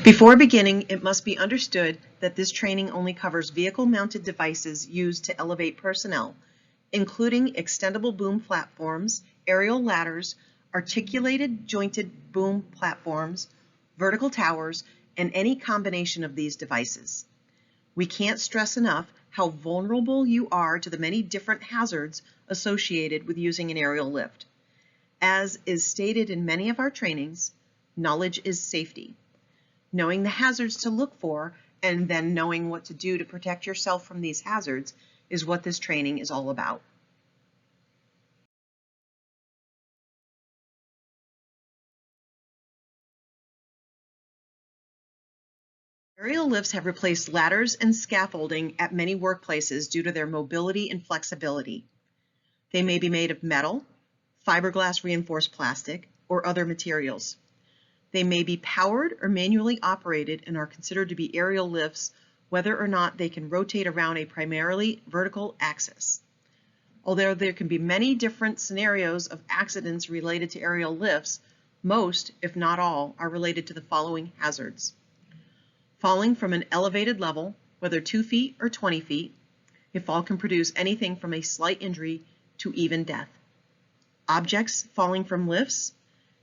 Before beginning, it must be understood that this training only covers vehicle-mounted devices used to elevate personnel, including extendable boom platforms, aerial ladders, articulated jointed boom platforms, vertical towers, and any combination of these devices. We can't stress enough how vulnerable you are to the many different hazards associated with using an aerial lift. As is stated in many of our trainings, knowledge is safety. Knowing the hazards to look for and then knowing what to do to protect yourself from these hazards is what this training is all about. Aerial lifts have replaced ladders and scaffolding at many workplaces due to their mobility and flexibility. They may be made of metal, fiberglass reinforced plastic, or other materials. They may be powered or manually operated and are considered to be aerial lifts whether or not they can rotate around a primarily vertical axis. Although there can be many different scenarios of accidents related to aerial lifts, most, if not all, are related to the following hazards. Falling from an elevated level, whether 2 feet or 20 feet, a fall can produce anything from a slight injury to even death. Objects falling from lifts.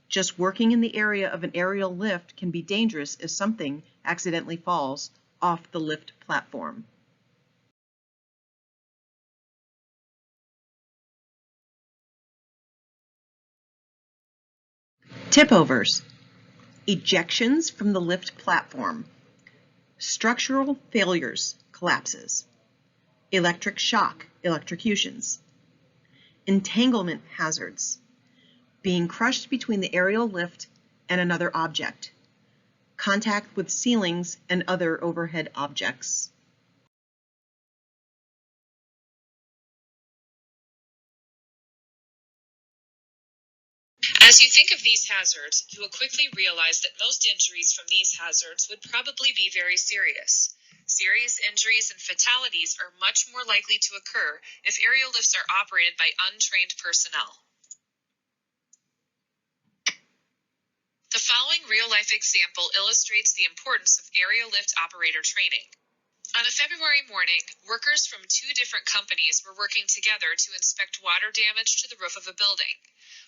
Just working in the area of an aerial lift can be dangerous if something accidentally falls off the lift platform. Tip-overs, ejections from the lift platform, structural failures, collapses, electric shock, electrocutions, entanglement hazards, being crushed between the aerial lift and another object, contact with ceilings and other overhead objects. As you think of these hazards, you will quickly realize that most injuries from these hazards would probably be very serious. Serious injuries and fatalities are much more likely to occur if aerial lifts are operated by untrained personnel. The following real-life example illustrates the importance of aerial lift operator training. On a February morning, workers from 2 different companies were working together to inspect water damage to the roof of a building.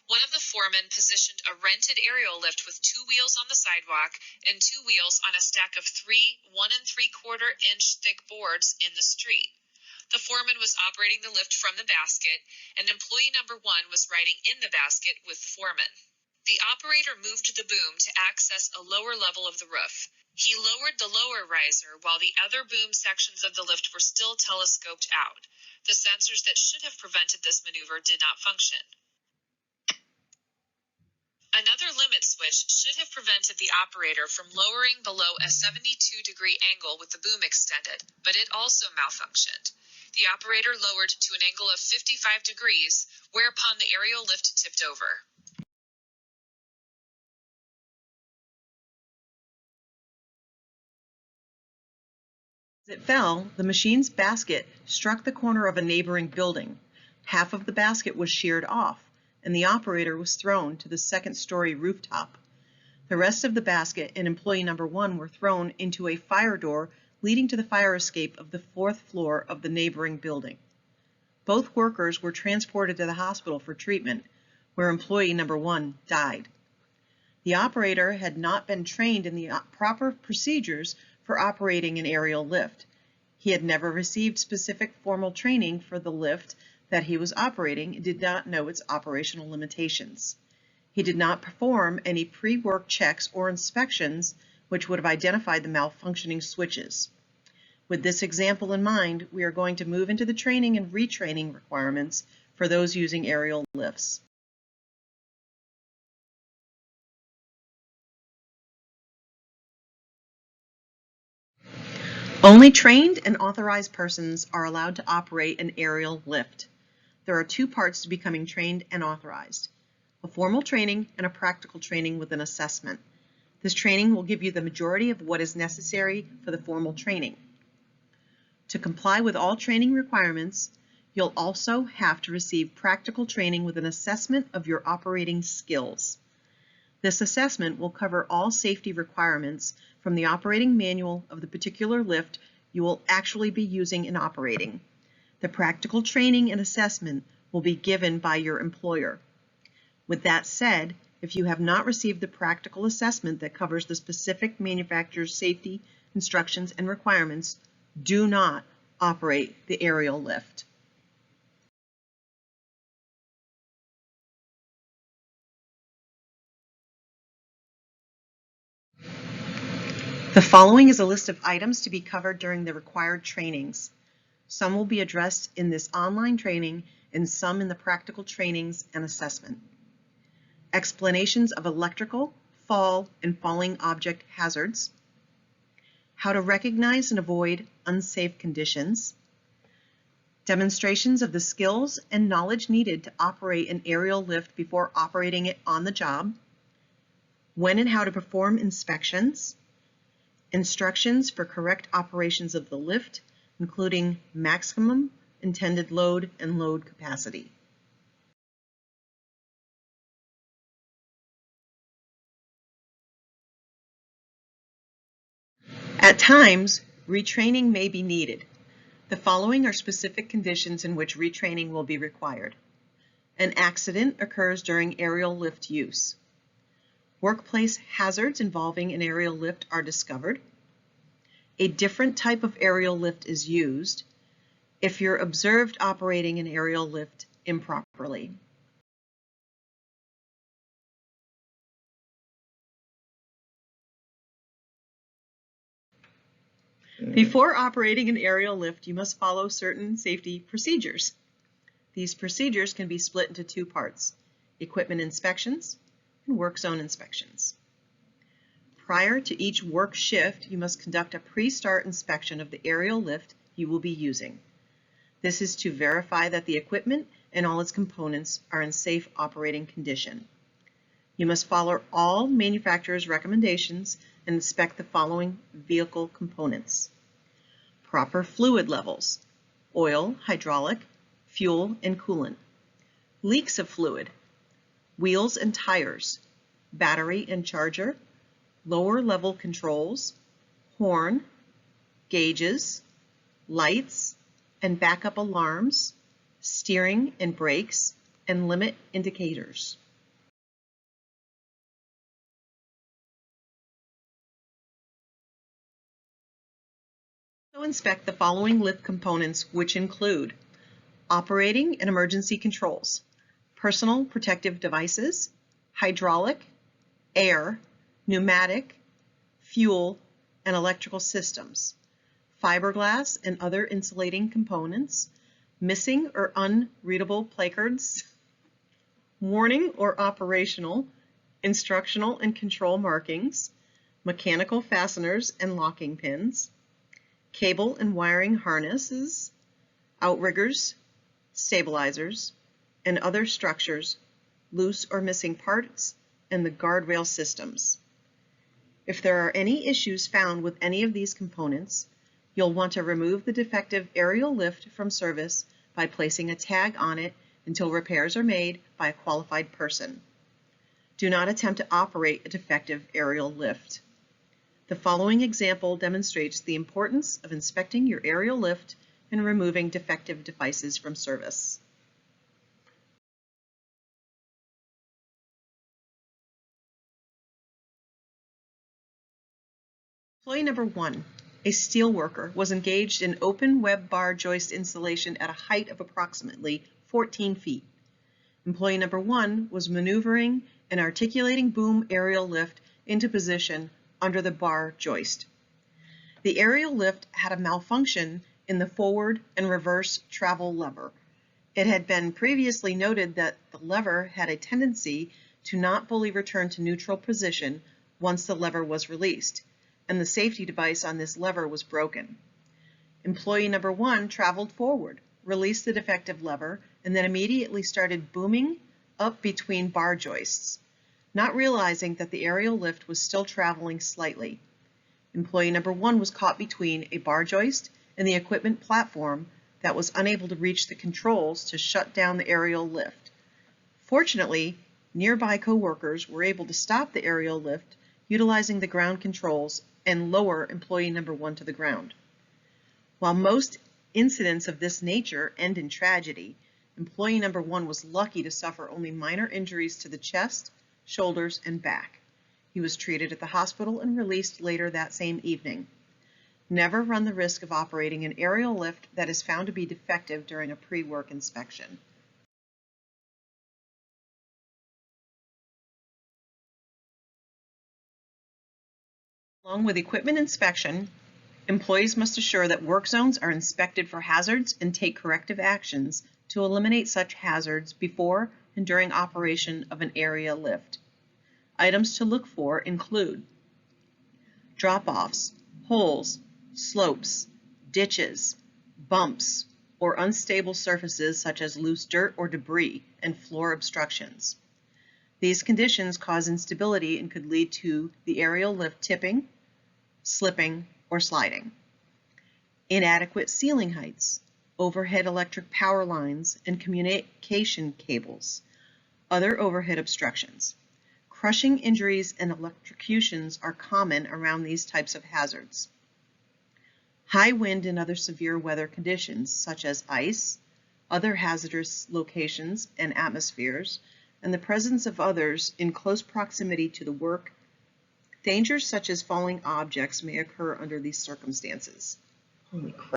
One of the foremen positioned a rented aerial lift with 2 wheels on the sidewalk and 2 wheels on a stack of 3 1 3/4 inch thick boards in the street. The foreman was operating the lift from the basket, and employee number 1 was riding in the basket with the foreman. The operator moved the boom to access a lower level of the roof. He lowered the lower riser while the other boom sections of the lift were still telescoped out. The sensors that should have prevented this maneuver did not function. Another limit switch should have prevented the operator from lowering below a 72-degree angle with the boom extended, but it also malfunctioned. The operator lowered to an angle of 55 degrees, whereupon the aerial lift tipped over. As it fell, the machine's basket struck the corner of a neighboring building. Half of the basket was sheared off, and the operator was thrown to the second-story rooftop. The rest of the basket and employee number 1 were thrown into a fire door leading to the fire escape of the 4th floor of the neighboring building. Both workers were transported to the hospital for treatment, where employee number 1 died. The operator had not been trained in the proper procedures for operating an aerial lift. He had never received specific formal training for the lift that he was operating and did not know its operational limitations. He did not perform any pre-work checks or inspections which would have identified the malfunctioning switches. With this example in mind, we are going to move into the training and retraining requirements for those using aerial lifts. Only trained and authorized persons are allowed to operate an aerial lift. There are 2 parts to becoming trained and authorized: a formal training and a practical training with an assessment. This training will give you the majority of what is necessary for the formal training. To comply with all training requirements, you'll also have to receive practical training with an assessment of your operating skills. This assessment will cover all safety requirements from the operating manual of the particular lift you will actually be using and operating. The practical training and assessment will be given by your employer. With that said, if you have not received the practical assessment that covers the specific manufacturer's safety instructions and requirements, do not operate the aerial lift. The following is a list of items to be covered during the required trainings. Some will be addressed in this online training and some in the practical trainings and assessment. Explanations of electrical, fall, and falling object hazards. How to recognize and avoid unsafe conditions. Demonstrations of the skills and knowledge needed to operate an aerial lift before operating it on the job. When and how to perform inspections. Instructions for correct operations of the lift, including maximum intended load and load capacity. At times, retraining may be needed. The following are specific conditions in which retraining will be required. An accident occurs during aerial lift use. Workplace hazards involving an aerial lift are discovered. A different type of aerial lift is used. If you're observed operating an aerial lift improperly. Before operating an aerial lift, you must follow certain safety procedures. These procedures can be split into two parts: equipment inspections and work zone inspections. Prior to each work shift, you must conduct a pre-start inspection of the aerial lift you will be using. This is to verify that the equipment and all its components are in safe operating condition. You must follow all manufacturer's recommendations and inspect the following vehicle components: proper fluid levels, oil, hydraulic, fuel, and coolant, leaks of fluid, wheels and tires, battery and charger, lower level controls, horn, gauges, lights and backup alarms, steering and brakes, and limit indicators. So inspect the following lift components, which include operating and emergency controls, personal protective devices, hydraulic, air, pneumatic, fuel, and electrical systems, fiberglass and other insulating components, missing or unreadable placards, warning or operational, instructional and control markings, mechanical fasteners and locking pins, cable and wiring harnesses, outriggers, stabilizers, and other structures, loose or missing parts, and the guardrail systems. If there are any issues found with any of these components, you'll want to remove the defective aerial lift from service by placing a tag on it until repairs are made by a qualified person. Do not attempt to operate a defective aerial lift. The following example demonstrates the importance of inspecting your aerial lift and removing defective devices from service. Employee number 1, a steel worker, was engaged in open web bar joist installation at a height of approximately 14 feet. Employee number 1 was maneuvering an articulating boom aerial lift into position under the bar joist. The aerial lift had a malfunction in the forward and reverse travel lever. It had been previously noted that the lever had a tendency to not fully return to neutral position once the lever was released, and the safety device on this lever was broken. Employee number 1 traveled forward, released the defective lever, and then immediately started booming up between bar joists, not realizing that the aerial lift was still traveling slightly. Employee number 1 was caught between a bar joist and the equipment platform that was unable to reach the controls to shut down the aerial lift. Fortunately, Nearby co-workers were able to stop the aerial lift utilizing the ground controls and lower employee number 1 to the ground. While most incidents of this nature end in tragedy, employee number 1 was lucky to suffer only minor injuries to the chest, shoulders, and back. He was treated at the hospital and released later that same evening. Never run the risk of operating an aerial lift that is found to be defective during a pre-work inspection. Along with equipment inspection, employees must assure that work zones are inspected for hazards and take corrective actions to eliminate such hazards before and during operation of an area lift. Items to look for include drop-offs, holes, slopes, ditches, bumps, or unstable surfaces such as loose dirt or debris and floor obstructions. These conditions cause instability and could lead to the aerial lift tipping, slipping, or sliding. Inadequate ceiling heights, overhead electric power lines, and communication cables. Other overhead obstructions. Crushing injuries and electrocutions are common around these types of hazards. High wind and other severe weather conditions, such as ice, other hazardous locations and atmospheres, and the presence of others in close proximity to the work. Dangers such as falling objects may occur under these circumstances. Holy crap.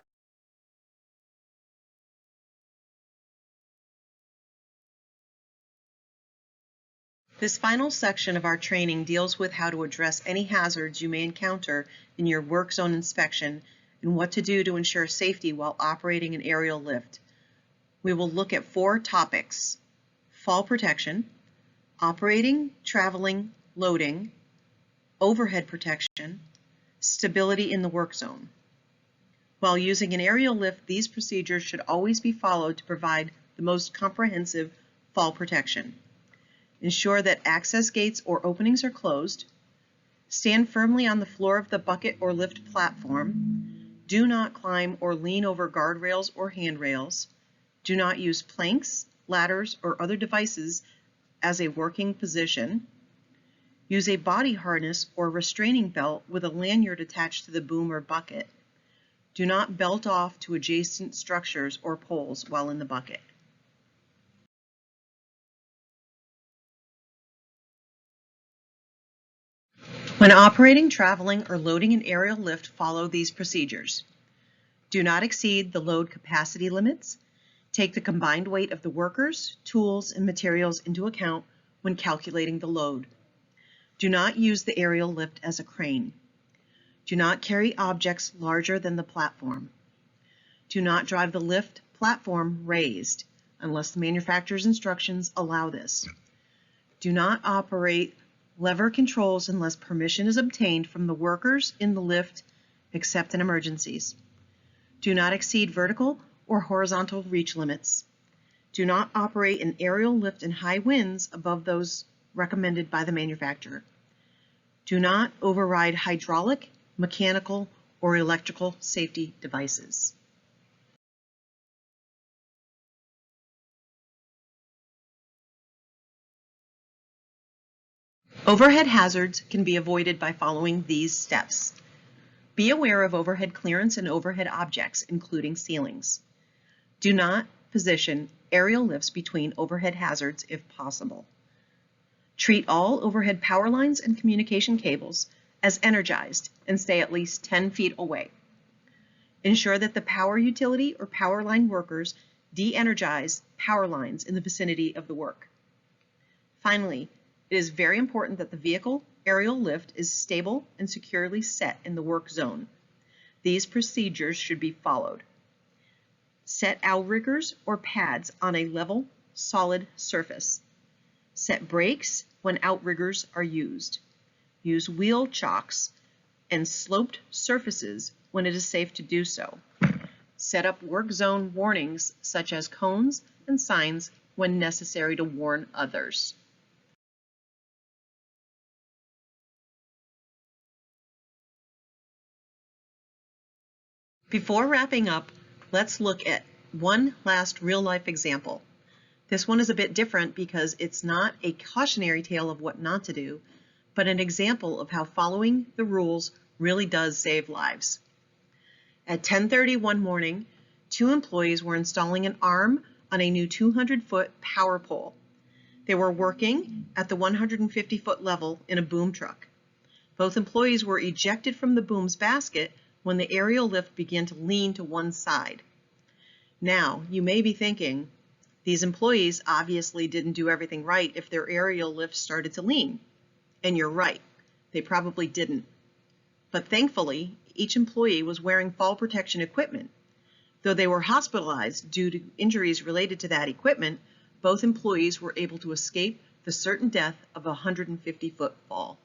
This final section of our training deals with how to address any hazards you may encounter in your work zone inspection and what to do to ensure safety while operating an aerial lift. We will look at 4 topics: fall protection, operating, traveling, loading, overhead protection, stability in the work zone. While using an aerial lift, these procedures should always be followed to provide the most comprehensive fall protection. Ensure that access gates or openings are closed. Stand firmly on the floor of the bucket or lift platform. Do not climb or lean over guardrails or handrails. Do not use planks, ladders, or other devices as a working position. Use a body harness or restraining belt with a lanyard attached to the boom or bucket. Do not belt off to adjacent structures or poles while in the bucket. When operating, traveling, or loading an aerial lift, follow these procedures. Do not exceed the load capacity limits. Take the combined weight of the workers, tools, and materials into account when calculating the load. Do not use the aerial lift as a crane. Do not carry objects larger than the platform. Do not drive the lift platform raised unless the manufacturer's instructions allow this. Do not operate lever controls unless permission is obtained from the workers in the lift, except in emergencies. Do not exceed vertical or horizontal reach limits. Do not operate an aerial lift in high winds above those recommended by the manufacturer. Do not override hydraulic, mechanical, or electrical safety devices. Overhead hazards can be avoided by following these steps. Be aware of overhead clearance and overhead objects, including ceilings. Do not position aerial lifts between overhead hazards if possible. Treat all overhead power lines and communication cables as energized and stay at least 10 feet away. Ensure that the power utility or power line workers de-energize power lines in the vicinity of the work. Finally, it is very important that the vehicle aerial lift is stable and securely set in the work zone. These procedures should be followed. Set outriggers or pads on a level, solid surface. Set brakes when outriggers are used. Use wheel chocks and sloped surfaces when it is safe to do so. Set up work zone warnings such as cones and signs when necessary to warn others. Before wrapping up, let's look at one last real-life example. This one is a bit different because it's not a cautionary tale of what not to do, but an example of how following the rules really does save lives. At 10:30 one morning, 2 employees were installing an arm on a new 200-foot power pole. They were working at the 150-foot level in a boom truck. Both employees were ejected from the boom's basket when the aerial lift began to lean to one side. Now, you may be thinking, these employees obviously didn't do everything right if their aerial lift started to lean. And you're right, they probably didn't. But thankfully, each employee was wearing fall protection equipment. Though they were hospitalized due to injuries related to that equipment, both employees were able to escape the certain death of a 150-foot fall.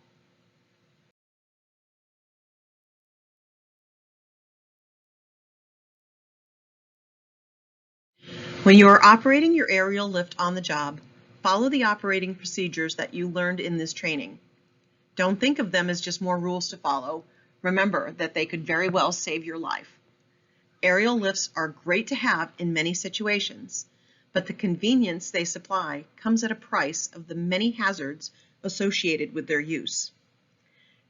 When you are operating your aerial lift on the job, follow the operating procedures that you learned in this training. Don't think of them as just more rules to follow. Remember that they could very well save your life. Aerial lifts are great to have in many situations, but the convenience they supply comes at a price of the many hazards associated with their use.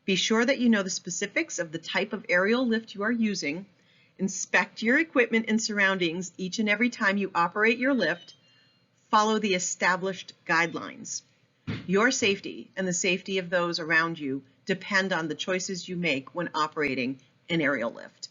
Be sure that you know the specifics of the type of aerial lift you are using. Inspect your equipment and surroundings each and every time you operate your lift. Follow the established guidelines. Your safety and the safety of those around you depend on the choices you make when operating an aerial lift.